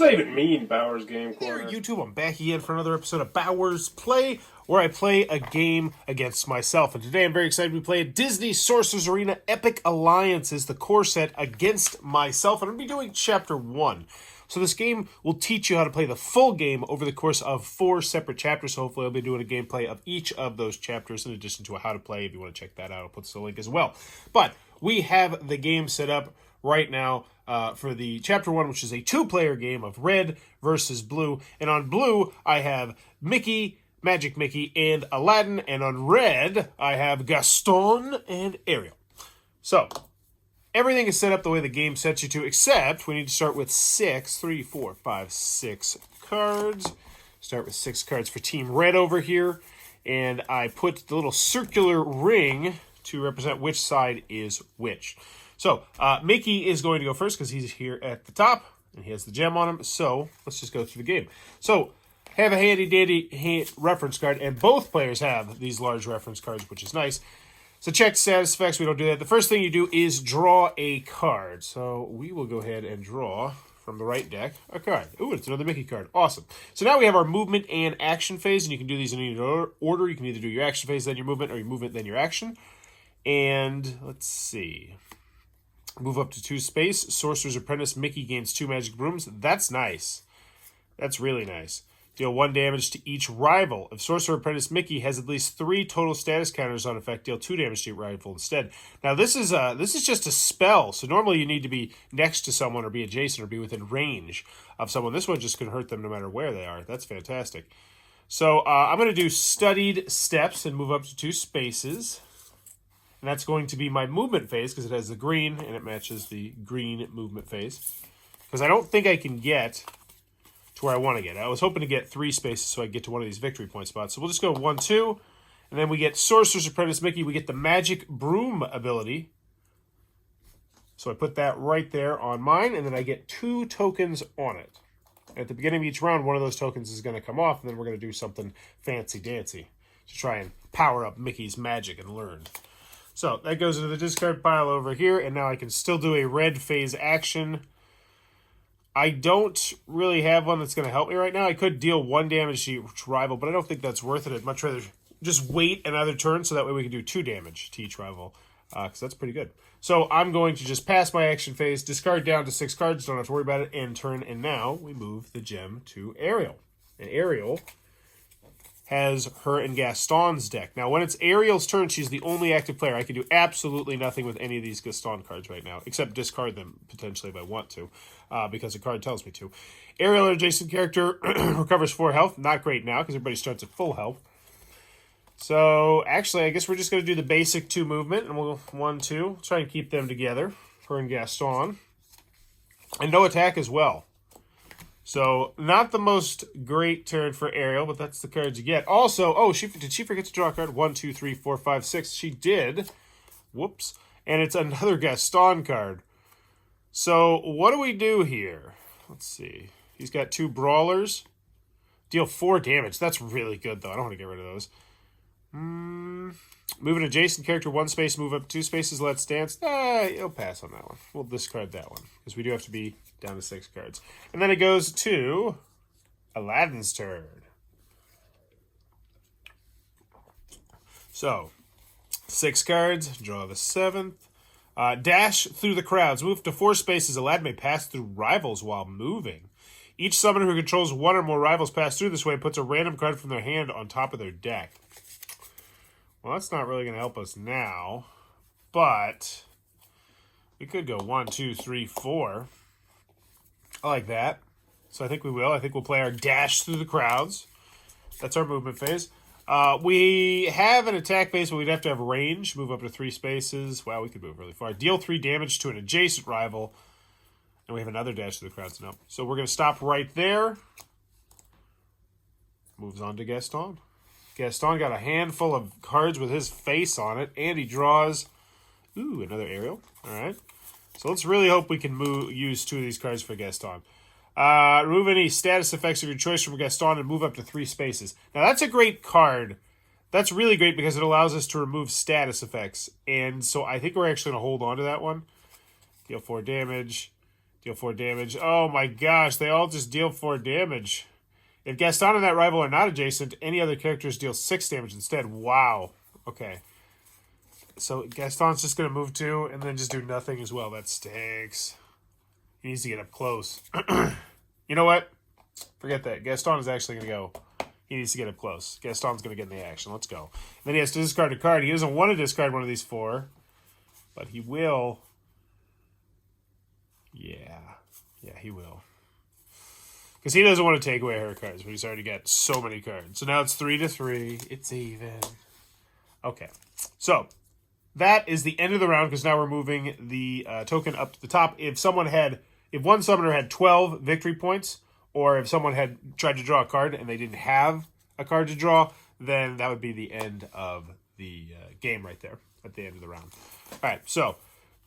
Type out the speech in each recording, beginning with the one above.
that even mean, Bowers Game Here, Corner? YouTube, I'm back again for another episode of Bowers Play, where I play a game against myself. And today I'm very excited to play a Disney Sorcerer's Arena Epic Alliances, the core set, against myself. And I'm going to be doing Chapter 1. So this game will teach you how to play the full game over the course of 4 separate chapters. So hopefully I'll be doing a gameplay of each of those chapters in addition to a how to play. If you want to check that out, I'll put the link as well. But we have the game set up right now for the Chapter 1, which is a 2-player game of red versus blue. And on blue, I have Mickey, Magic Mickey, and Aladdin. And on red, I have Gaston and Ariel. So, everything is set up the way the game sets you to, except we need to start with 6 cards. Start with 6 cards for Team Red over here. And I put the little circular ring to represent which side is which. So, Mickey is going to go first because he's here at the top, and he has the gem on him. So, let's just go through the game. So, have a handy-dandy reference card, and both players have these large reference cards, which is nice. So, check status effects. We don't do that. The first thing you do is draw a card. So, we will go ahead and draw from the right deck a card. Ooh, it's another Mickey card. Awesome. So, now we have our movement and action phase, and you can do these in any order. You can either do your action phase, then your movement, or your movement, then your action. And, let's see. Move up to 2 space. Sorcerer's Apprentice. Mickey gains 2 magic brooms. That's nice. That's really nice. Deal 1 damage to each rival. If Sorcerer Apprentice Mickey has at least 3 total status counters on effect, deal 2 damage to your rival instead. Now this is just a spell, so normally you need to be next to someone or be adjacent or be within range of someone. This one just can hurt them no matter where they are. That's fantastic. So I'm going to do Studied Steps and move up to 2 spaces. And that's going to be my movement phase because it has the green and it matches the green movement phase. Because I don't think I can get to where I want to get. I was hoping to get 3 spaces so I can get to one of these victory point spots. So we'll just go 1, 2. And then we get Sorcerer's Apprentice Mickey. We get the Magic Broom ability. So I put that right there on mine. And then I get 2 tokens on it. At the beginning of each round, one of those tokens is going to come off. And then we're going to do something fancy-dancy to try and power up Mickey's magic and learn. So, that goes into the discard pile over here, and now I can still do a red phase action. I don't really have one that's going to help me right now. I could deal 1 damage to each rival, but I don't think that's worth it. I'd much rather just wait another turn so that way we can do 2 damage to each rival, because that's pretty good. So, I'm going to just pass my action phase, discard down to 6 cards, don't have to worry about it, and turn, and now we move the gem to Ariel. And Ariel has her and Gaston's deck. Now, when it's Ariel's turn, she's the only active player. I can do absolutely nothing with any of these Gaston cards right now, except discard them, potentially, if I want to, because the card tells me to. Ariel, an adjacent character, recovers 4 health. Not great now, because everybody starts at full health. So, actually, I guess we're just going to do the basic 2 movement, and we'll 1, 2. Try and keep them together, her and Gaston. And no attack as well. So, not the most great turn for Ariel, but that's the cards you get. Also, did she forget to draw a card? 1, 2, 3, 4, 5, 6. She did. Whoops. And it's another Gaston card. So, what do we do here? Let's see. He's got 2 brawlers. Deal 4 damage. That's really good, though. I don't want to get rid of those. Move an adjacent character 1 space, move up 2 spaces, let's dance. You'll pass on that one. We'll discard that one, because we do have to be down to 6 cards. And then it goes to Aladdin's turn. So, 6 cards, draw the 7th. Dash through the crowds. Move to 4 spaces. Aladdin may pass through rivals while moving. Each summoner who controls 1 or more rivals pass through this way puts a random card from their hand on top of their deck. Well, that's not really going to help us now, but we could go 1, 2, 3, 4. I like that. So I think we will. I think we'll play our dash through the crowds. That's our movement phase. We have an attack phase, but we'd have to have range. Move up to 3 spaces. Wow, we could move really far. Deal 3 damage to an adjacent rival. And we have another dash through the crowds. No. So we're going to stop right there. Moves on to Gaston. Gaston got a handful of cards with his face on it, and he draws, another Ariel. All right. So let's really hope we can use 2 of these cards for Gaston. Remove any status effects of your choice from Gaston and move up to 3 spaces. Now, that's a great card. That's really great because it allows us to remove status effects. And so I think we're actually going to hold on to that one. Deal 4 damage. Deal 4 damage. Oh my gosh, they all just deal 4 damage. If Gaston and that rival are not adjacent, any other characters deal 6 damage instead. Wow. Okay. So Gaston's just going to move 2 and then just do nothing as well. That stinks. He needs to get up close. You know what? Forget that. Gaston is actually going to go. He needs to get up close. Gaston's going to get in the action. Let's go. And then he has to discard a card. He doesn't want to discard one of these 4, but he will. Yeah. Yeah, he will. Because he doesn't want to take away her cards, but he's already got so many cards. So now it's 3-3. It's even. Okay. So that is the end of the round, because now we're moving the token up to the top. If one summoner had 12 victory points, or if someone had tried to draw a card and they didn't have a card to draw, then that would be the end of the game right there at the end of the round. All right, so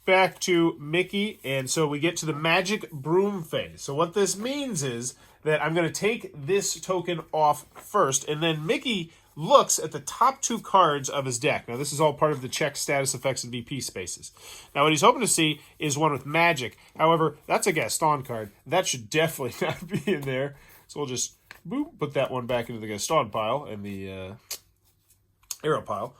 back to Mickey, and so we get to the magic broom phase. So what this means is that I'm going to take this token off first, and then Mickey looks at the top 2 cards of his deck. Now, this is all part of the check status effects and VP spaces. Now, what he's hoping to see is one with magic. However, that's a Gaston card. That should definitely not be in there. So we'll just boop, put that one back into the Gaston pile and the Ariel pile.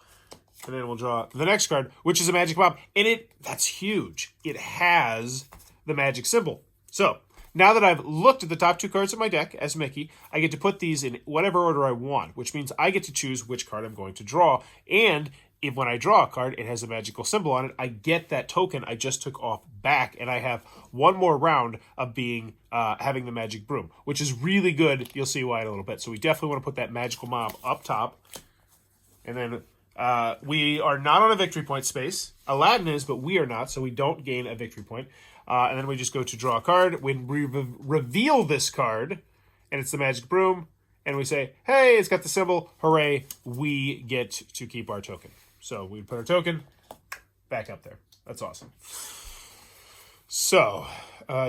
And then we'll draw the next card, which is a magic mob. And that's huge. It has the magic symbol. So now that I've looked at the top 2 cards of my deck as Mickey, I get to put these in whatever order I want, which means I get to choose which card I'm going to draw. And if when I draw a card, it has a magical symbol on it, I get that token I just took off back, and I have one more round of having the magic broom, which is really good. You'll see why in a little bit. So we definitely want to put that magical mob up top. And then we are not on a victory point space. Aladdin is, but we are not, so we don't gain a victory point. And then we just go to draw a card. When we reveal this card, and it's the magic broom, and we say, hey, it's got the symbol, hooray, we get to keep our token. So we put our token back up there. That's awesome. So,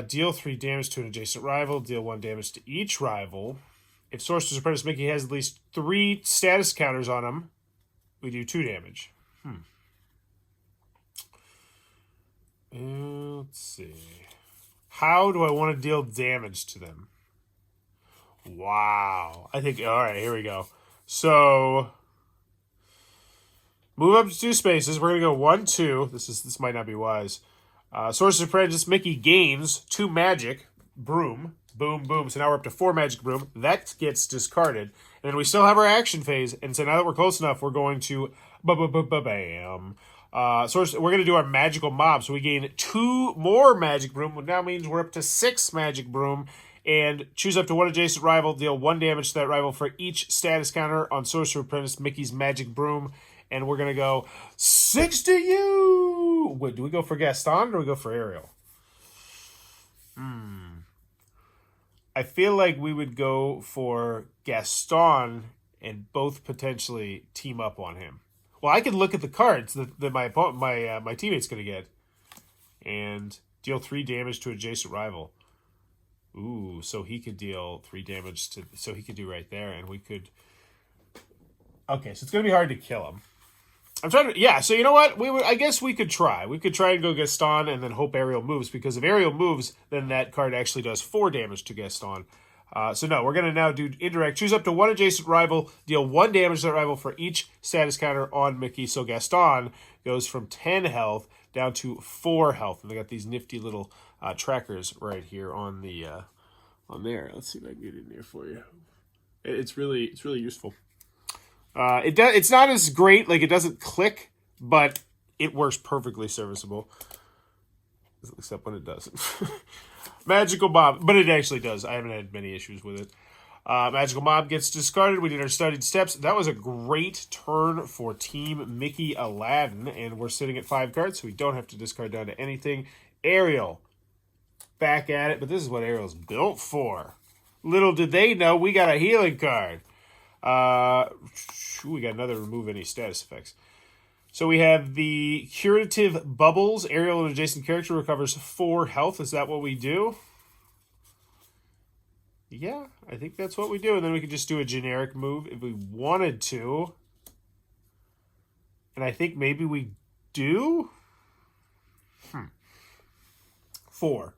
deal 3 damage to an adjacent rival, deal 1 damage to each rival. If Sorcerer's Apprentice Mickey has at least 3 status counters on him, we do 2 damage. Let's see. How do I want to deal damage to them? Wow. I think, all right, here we go. So, move up to 2 spaces. We're going to go 1, 2. This might not be wise. Sorcerer's Apprentice Mickey gains 2 magic. Broom. Boom, boom. So now we're up to 4 magic broom. That gets discarded. And then we still have our action phase. And so now that we're close enough, we're going to bam. We're going to do our magical mob. So we gain 2 more magic broom, which now means we're up to 6 magic broom. And choose up to 1 adjacent rival. Deal 1 damage to that rival for each status counter on Sorcerer Apprentice Mickey's magic broom. And we're going to go 6 to you. Wait, do we go for Gaston or do we go for Ariel? I feel like we would go for Gaston and both potentially team up on him. Well, I could look at the cards that my teammate's going to get and deal 3 damage to adjacent rival. Ooh, so he could deal 3 damage to... So he could do right there, and we could... Okay, so it's going to be hard to kill him. I'm trying to... Yeah, so you know what? I guess we could try. We could try and go Gaston and then hope Ariel moves, because if Ariel moves, then that card actually does 4 damage to Gaston. So no, we're going to now do indirect. Choose up to 1 adjacent rival, deal 1 damage to that rival for each status counter on Mickey. So Gaston goes from 10 health down to 4 health. And they got these nifty little trackers right here on the on there. Let's see if I can get in there for you. It's really useful. It's not as great, like it doesn't click, but it works perfectly serviceable. Except when it doesn't. Magical Mob, but it actually does. I haven't had many issues with it. Magical Mob gets discarded. We did our studied steps. That was a great turn for Team Mickey Aladdin, and we're sitting at 5 cards, so we don't have to discard down to anything. Ariel, back at it, but this is what Ariel's built for. Little did they know, we got a healing card. We got another remove any status effects. So we have the Curative Bubbles. Ariel, an adjacent character, recovers 4 health. Is that what we do? Yeah, I think that's what we do. And then we could just do a generic move if we wanted to. And I think maybe we do. 4.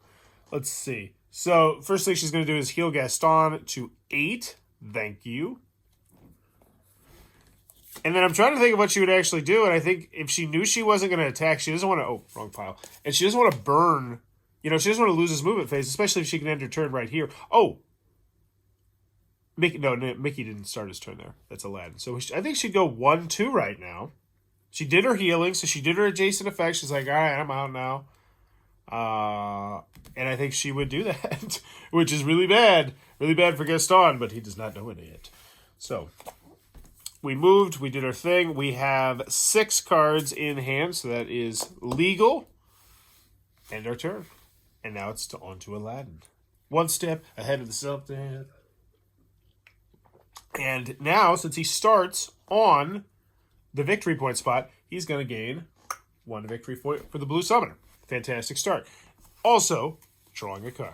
Let's see. So, first thing she's going to do is heal Gaston to 8. Thank you. And then I'm trying to think of what she would actually do, and I think if she knew she wasn't going to attack, she doesn't want to... Oh, wrong pile. And she doesn't want to burn... You know, she doesn't want to lose his movement phase, especially if she can end her turn right here. Oh! Mickey didn't start his turn there. That's Aladdin. So I think she'd go 1-2 right now. She did her healing, so she did her adjacent effect. She's like, all right, I'm out now. And I think she would do that, which is really bad. Really bad for Gaston, but he does not know it yet. So... we moved, we did our thing. We have 6 cards in hand, so that is legal. End our turn. And now it's on to Aladdin. One step ahead of the Sultan. And now, since he starts on the victory point spot, he's going to gain 1 victory point for the Blue Summoner. Fantastic start. Also, drawing a card.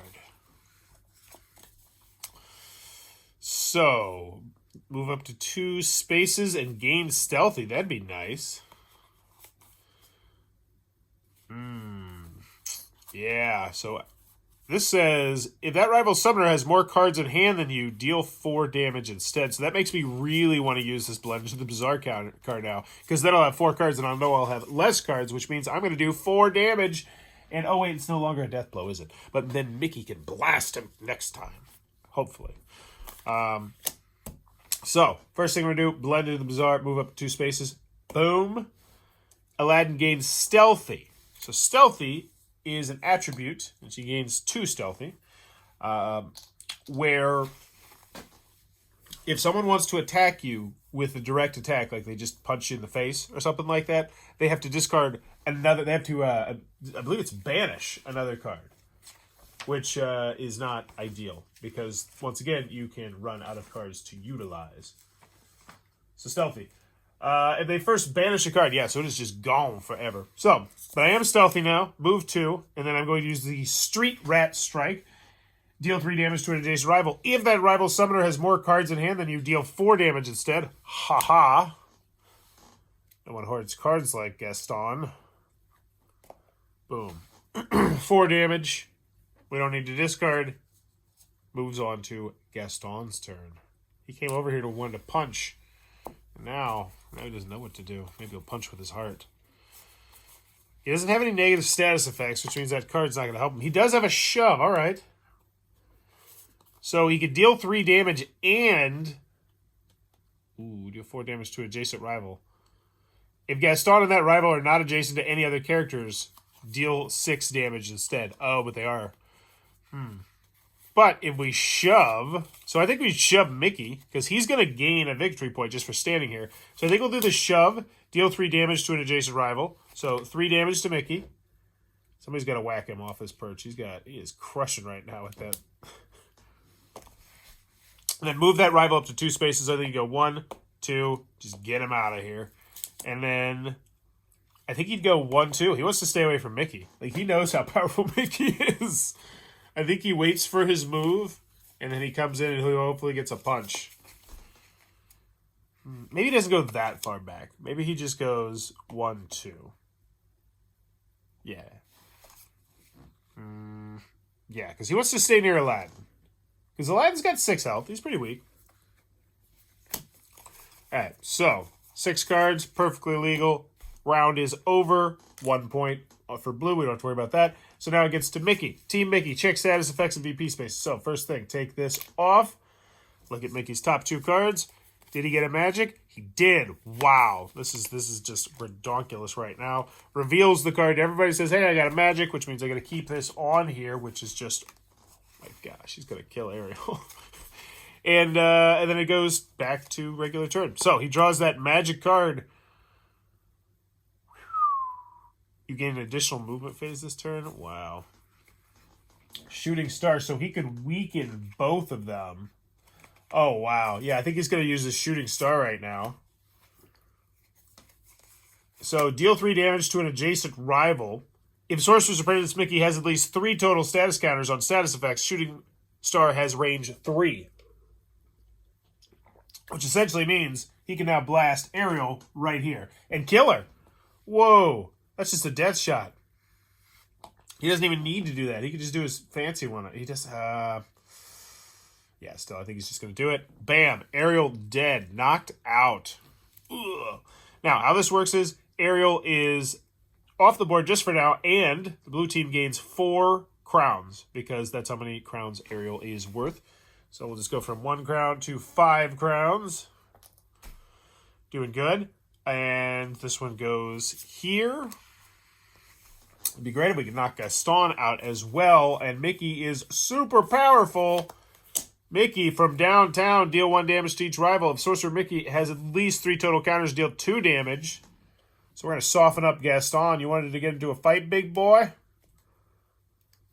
So... move up to 2 spaces and gain stealthy. That'd be nice. Yeah, so this says, if that rival summoner has more cards in hand than you, deal 4 damage instead. So that makes me really want to use this Blend into the Bazaar card now. Because then I'll have 4 cards and I know I'll have less cards, which means I'm going to do 4 damage. And oh wait, it's no longer a death blow, is it? But then Mickey can blast him next time. Hopefully. So, first thing we're going to do, blend into the Bazaar, move up 2 spaces. Boom. Aladdin gains Stealthy. So, Stealthy is an attribute, and she gains 2 Stealthy, where if someone wants to attack you with a direct attack, like they just punch you in the face or something like that, they have to discard another, they have to, I believe it's banish another card, which is not ideal because, once again, you can run out of cards to utilize. So, Stealthy. If they first banish a card, yeah, so it is just gone forever. So, but I am Stealthy now. Move 2, and then I'm going to use the Street Rat Strike. Deal 3 damage to an adjacent rival. If that rival summoner has more cards in hand, then you deal 4 damage instead. Ha-ha. No one hoards cards like Gaston. Boom. 4 damage. We don't need to discard. Moves on to Gaston's turn. He came over here to one to punch. Now he doesn't know what to do. Maybe he'll punch with his heart. He doesn't have any negative status effects, which means that card's not going to help him. He does have a shove. All right. So he could deal 3 damage and... deal 4 damage to an adjacent rival. If Gaston and that rival are not adjacent to any other characters, deal 6 damage instead. Oh, but they are. But if we shove... So I think we shove Mickey, because he's going to gain a victory point just for standing here. So I think we'll do the shove, deal 3 damage to an adjacent rival. So 3 damage to Mickey. Somebody's got to whack him off his perch. He is crushing right now with that. And then move that rival up to 2 spaces. I think you go 1, 2, just get him out of here. And then I think he'd go 1, 2. He wants to stay away from Mickey. Like, he knows how powerful Mickey is. I think he waits for his move, and then he comes in and he hopefully gets a punch. Maybe he doesn't go that far back. Maybe he just goes 1, 2. Yeah. Yeah, because he wants to stay near Aladdin. Because Aladdin's got 6 health. He's pretty weak. Alright, so 6 cards, perfectly legal. Round is over. 1 point for blue. We don't have to worry about that. So now it gets to Mickey. Team Mickey. Check status effects and VP spaces. So first thing, take this off. Look at Mickey's top 2 cards. Did he get a magic? He did. Wow. This is just redonkulous right now. Reveals the card. Everybody says, hey, I got a magic, which means I got to keep this on here, which is just, oh my gosh, he's going to kill Ariel. and then it goes back to regular turn. So he draws that magic card. You gain an additional movement phase this turn? Wow. Shooting Star, so he could weaken both of them. Oh, wow. Yeah, I think he's going to use his Shooting Star right now. So, deal 3 damage to an adjacent rival. If Sorcerer's Apprentice Mickey has at least 3 total status counters on status effects, Shooting Star has range 3. Which essentially means he can now blast Ariel right here and kill her. Whoa. That's just a death shot. He doesn't even need to do that. He could just do his fancy one. He just, yeah, still, I think he's just going to do it. Bam. Ariel dead. Knocked out. Ugh. Now, how this works is Ariel is off the board just for now, and the blue team gains 4 crowns because that's how many crowns Ariel is worth. So we'll just go from 1 crown to 5 crowns. Doing good. And this one goes here. It'd be great if we could knock Gaston out as well. And Mickey is super powerful. Mickey from downtown, deal 1 damage to each rival. If Sorcerer Mickey has at least 3 total counters, deal 2 damage. So we're going to soften up Gaston. You wanted to get into a fight, big boy?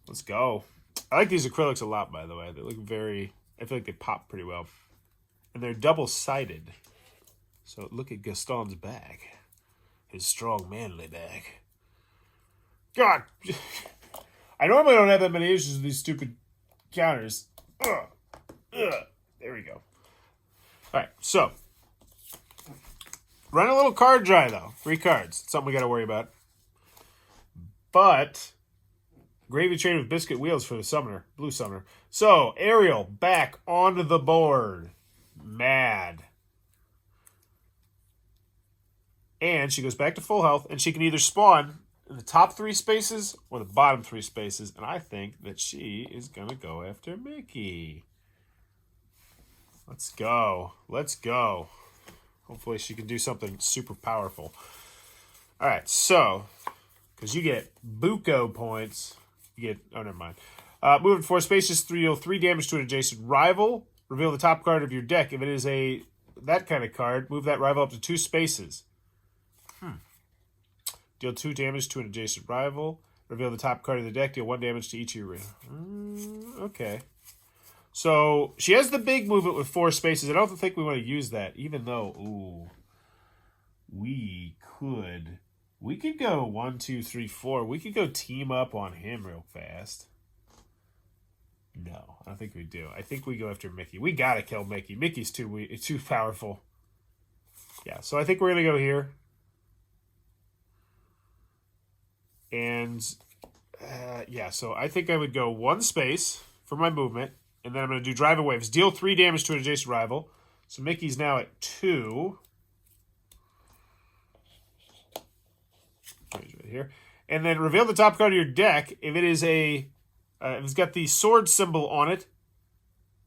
Let's go. I like these acrylics a lot, by the way. They look very... I feel like they pop pretty well. And they're double-sided. So look at Gaston's bag. His strong, manly bag. God! I normally don't have that many issues with these stupid counters. Ugh. Ugh. There we go. Alright, so. Run a little card dry, though. 3 cards. It's something we got to worry about. But, gravy train with biscuit wheels for the summoner. Blue summoner. So, Ariel back on the board. Mad. And she goes back to full health, and she can either spawn in the top 3 spaces or the bottom 3 spaces. And I think that she is going to go after Mickey. Let's go. Let's go. Hopefully she can do something super powerful. All right, so, because you get buco points, you get, oh, never mind. Moving 4 spaces, deal 3 damage to an adjacent rival. Reveal the top card of your deck. If it is that kind of card, move that rival up to 2 spaces. Deal 2 damage to an adjacent rival. Reveal the top card of the deck. Deal 1 damage to each of your... okay. So, she has the big movement with 4 spaces. I don't think we want to use that, even though... Ooh. We could go 1, 2, 3, 4. We could go team up on him real fast. No, I don't think we do. I think we go after Mickey. We got to kill Mickey. Mickey's too powerful. Yeah, so I think we're going to go here. And, yeah, so I think I would go 1 space for my movement, and then I'm going to do Driving Waves. Deal 3 damage to an adjacent rival. So Mickey's now at 2. Right here. And then reveal the top card of your deck. If it is if it's got the sword symbol on it,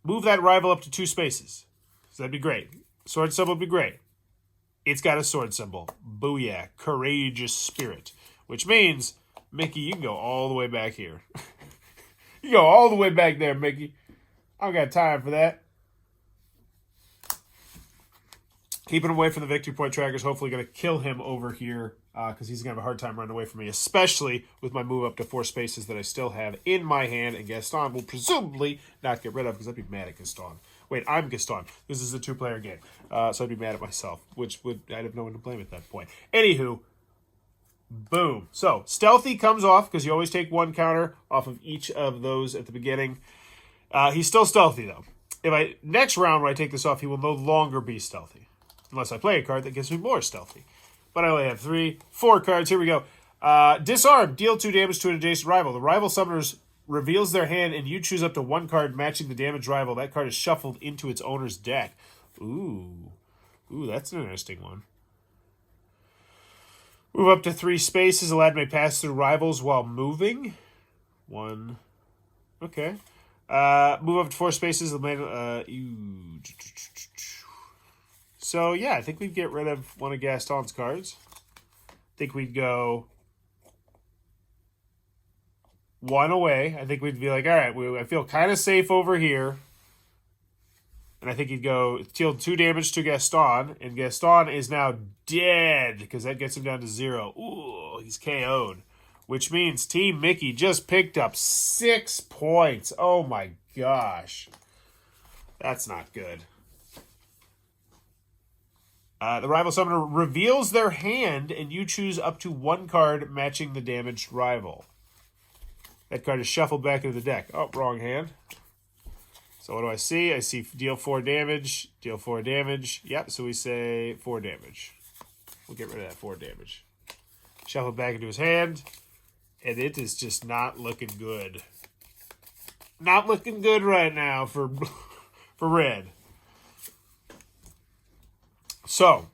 move that rival up to 2 spaces. So that'd be great. Sword symbol would be great. It's got a sword symbol. Booyah. Courageous spirit. Which means, Mickey, you can go all the way back here. You go all the way back there, Mickey. I don't got time for that. Keeping him away from the victory point trackers. Hopefully going to kill him over here because he's going to have a hard time running away from me, especially with my move up to 4 spaces that I still have in my hand, and Gaston will presumably not get rid of because I'd be mad at Gaston. Wait, I'm Gaston. This is a 2-player game, so I'd be mad at myself, which I'd have no one to blame at that point. Anywho, boom. So, Stealthy comes off because you always take 1 counter off of each of those at the beginning. He's still Stealthy, though. Next round when I take this off, he will no longer be Stealthy. Unless I play a card that gives me more Stealthy. But I only have 4 cards. Here we go. Disarm. Deal 2 damage to an adjacent rival. The rival summoners reveals their hand, and you choose up to 1 card matching the damaged rival. That card is shuffled into its owner's deck. Ooh, that's an interesting one. Move up to 3 spaces. Aladdin may pass through rivals while moving. 1. Okay. Move up to 4 spaces. So, yeah, I think we'd get rid of one of Gaston's cards. I think we'd go 1 away. I think we'd be like, all right, I feel kind of safe over here. And I think he'd go deal 2 damage to Gaston. And Gaston is now dead because that gets him down to 0. Ooh, he's KO'd. Which means Team Mickey just picked up 6 points. Oh, my gosh. That's not good. The rival summoner reveals their hand, and you choose up to 1 card matching the damaged rival. That card is shuffled back into the deck. Oh, wrong hand. So what do I see? I see deal 4 damage, deal 4 damage. Yep, so we say 4 damage. We'll get rid of that 4 damage. Shuffle it back into his hand. And it is just not looking good. Not looking good right now for red. So,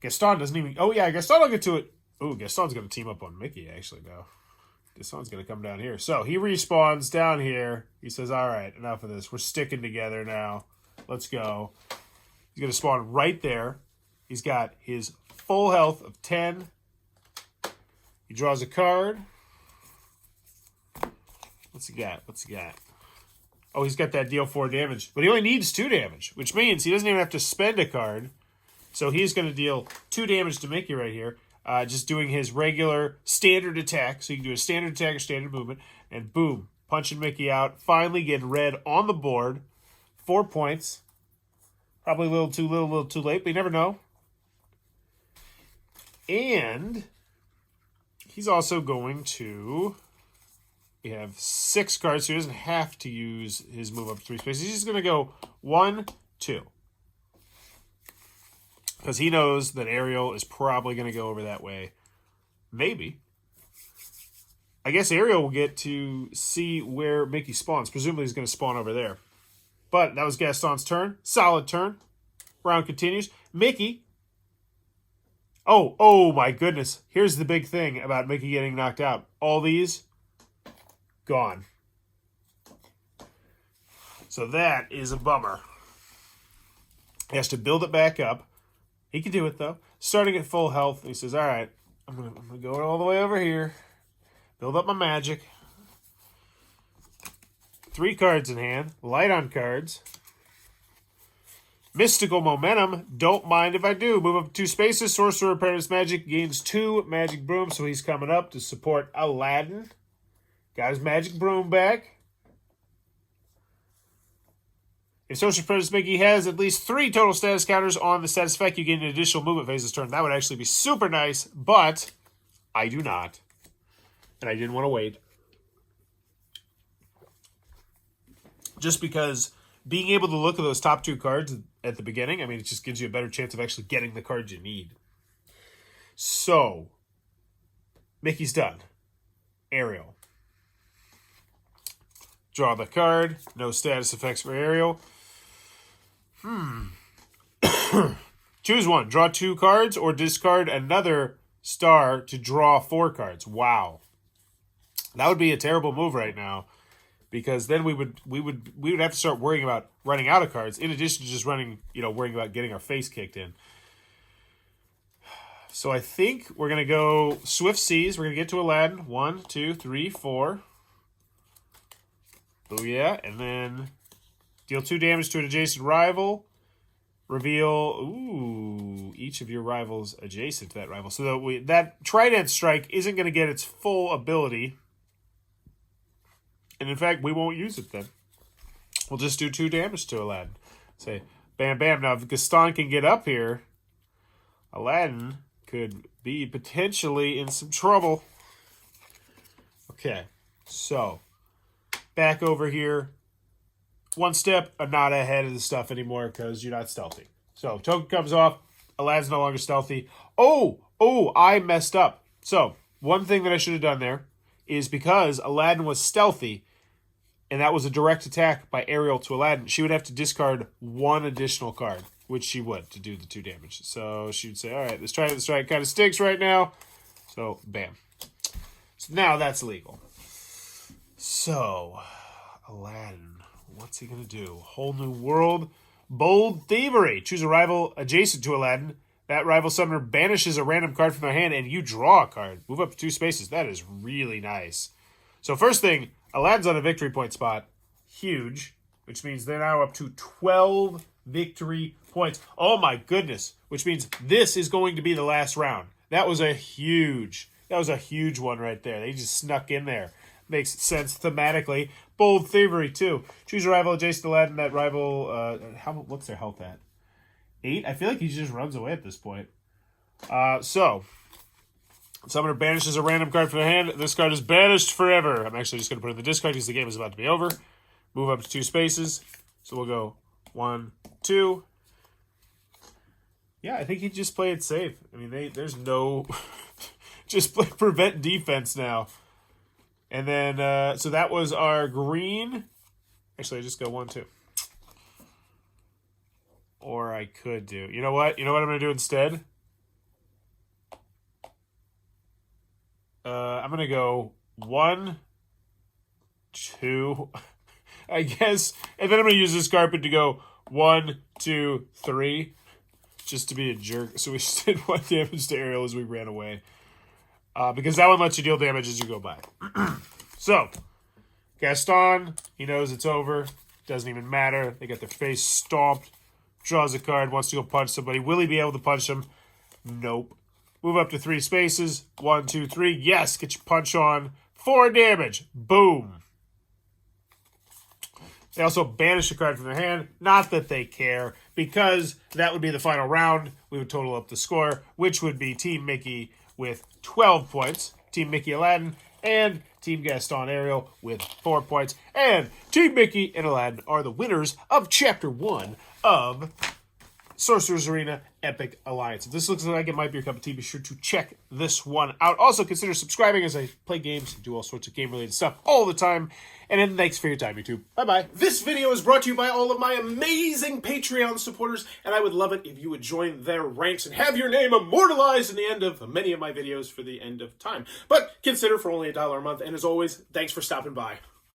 Gaston doesn't even... Oh, yeah, Gaston will get to it. Oh, Gaston's going to team up on Mickey, actually, now. Gaston's going to come down here. So, he respawns down here. He says, all right, enough of this. We're sticking together now. Let's go. He's going to spawn right there. He's got his full health of 10. He draws a card. What's he got? What's he got? Oh, he's got that deal 4 damage. But he only needs 2 damage, which means he doesn't even have to spend a card. So he's going to deal 2 damage to Mickey right here. Just doing his regular standard attack. So you can do a standard attack or standard movement. And boom, punching Mickey out. Finally getting red on the board. 4 points. Probably a little too late, but you never know. And he's also going to... We have 6 cards, so he doesn't have to use his move up 3 spaces. He's just going to go 1, 2. Because he knows that Ariel is probably going to go over that way. Maybe. I guess Ariel will get to see where Mickey spawns. Presumably he's going to spawn over there. But that was Gaston's turn. Solid turn. Round continues. Mickey. Oh my goodness. Here's the big thing about Mickey getting knocked out. All these... gone. So that is a bummer. He has to build it back up. He can do it, though. Starting at full health, he says, all right, I'm gonna go all the way over here. Build up my magic. 3 cards in hand. Light on cards. Mystical Momentum. Don't mind if I do. Move up 2 spaces. Sorcerer, Apprentice Magic gains 2 Magic Broom, so he's coming up to support Aladdin. Got his Magic Broom back. If Sorcerer Apprentice Mickey has at least 3 total status counters on the status effect, you gain an additional movement phase this turn. That would actually be super nice, but I do not. And I didn't want to wait. Just because being able to look at those top 2 cards at the beginning, I mean, it just gives you a better chance of actually getting the cards you need. So, Mickey's done. Ariel. Draw the card. No status effects for Ariel. Choose one. Draw 2 cards or discard another star to draw 4 cards. Wow. That would be a terrible move right now, because then we would have to start worrying about running out of cards in addition to just worrying about getting our face kicked in. So I think we're going to go Swift Seas. We're going to get to Aladdin. 1, 2, 3, 4. Booyah. And then deal 2 damage to an adjacent rival. Reveal, each of your rivals adjacent to that rival. So that Trident Strike isn't going to get its full ability. And in fact, we won't use it then. We'll just do 2 damage to Aladdin. Say, bam, bam. Now, if Gaston can get up here, Aladdin could be potentially in some trouble. Okay, so back over here. 1 step, I'm not ahead of the stuff anymore because you're not stealthy. So, token comes off. Aladdin's no longer stealthy. Oh, I messed up. So, one thing that I should have done there is because Aladdin was stealthy, and that was a direct attack by Ariel to Aladdin, she would have to discard 1 additional card, which she would, to do the 2 damage. So, she would say, all right, this strike kind of stinks right now. So, bam. So, now that's legal. So, Aladdin. What's he going to do? Whole new world. Bold Thievery. Choose a rival adjacent to Aladdin. That rival summoner banishes a random card from their hand and you draw a card. Move up 2 spaces. That is really nice. So first thing, Aladdin's on a victory point spot. Huge. Which means they're now up to 12 victory points. Oh my goodness. Which means this is going to be the last round. That was a huge one right there. They just snuck in there. Makes sense thematically. Bold Thievery, too. Choose a rival adjacent to Aladdin. That rival, what's their health at? 8? I feel like he just runs away at this point. So, summoner banishes a random card from the hand. This card is banished forever. I'm actually just going to put it in the discard because the game is about to be over. Move up to 2 spaces. So we'll go 1, 2. Yeah, I think he just played it safe. I mean, there's no just prevent defense now. And then, so that was our green. Actually, I just go 1, 2. Or I could do, you know what? You know what I'm going to do instead? I'm going to go 1, 2, I guess. And then I'm going to use this carpet to go 1, 2, 3. Just to be a jerk. So we just did 1 damage to Ariel as we ran away. Because that one lets you deal damage as you go by. So, Gaston, he knows it's over. Doesn't even matter. They get their face stomped. Draws a card, wants to go punch somebody. Will he be able to punch them? Nope. Move up to 3 spaces. 1, 2, 3. Yes, get your punch on. 4 damage. Boom. They also banish a card from their hand. Not that they care, because that would be the final round. We would total up the score, which would be Team Mickey with 12 points. Team Mickey Aladdin and Team Gaston Ariel with 4 points. And Team Mickey and Aladdin are the winners of Chapter 1 of Sorcerer's Arena Epic Alliance. If this looks like it might be your cup of tea, be sure to check this one out. Also, consider subscribing as I play games and do all sorts of game-related stuff all the time. And then thanks for your time, YouTube. Bye-bye. This video is brought to you by all of my amazing Patreon supporters, and I would love it if you would join their ranks and have your name immortalized in the end of many of my videos for the end of time. But consider for only $1 a month, and as always, thanks for stopping by.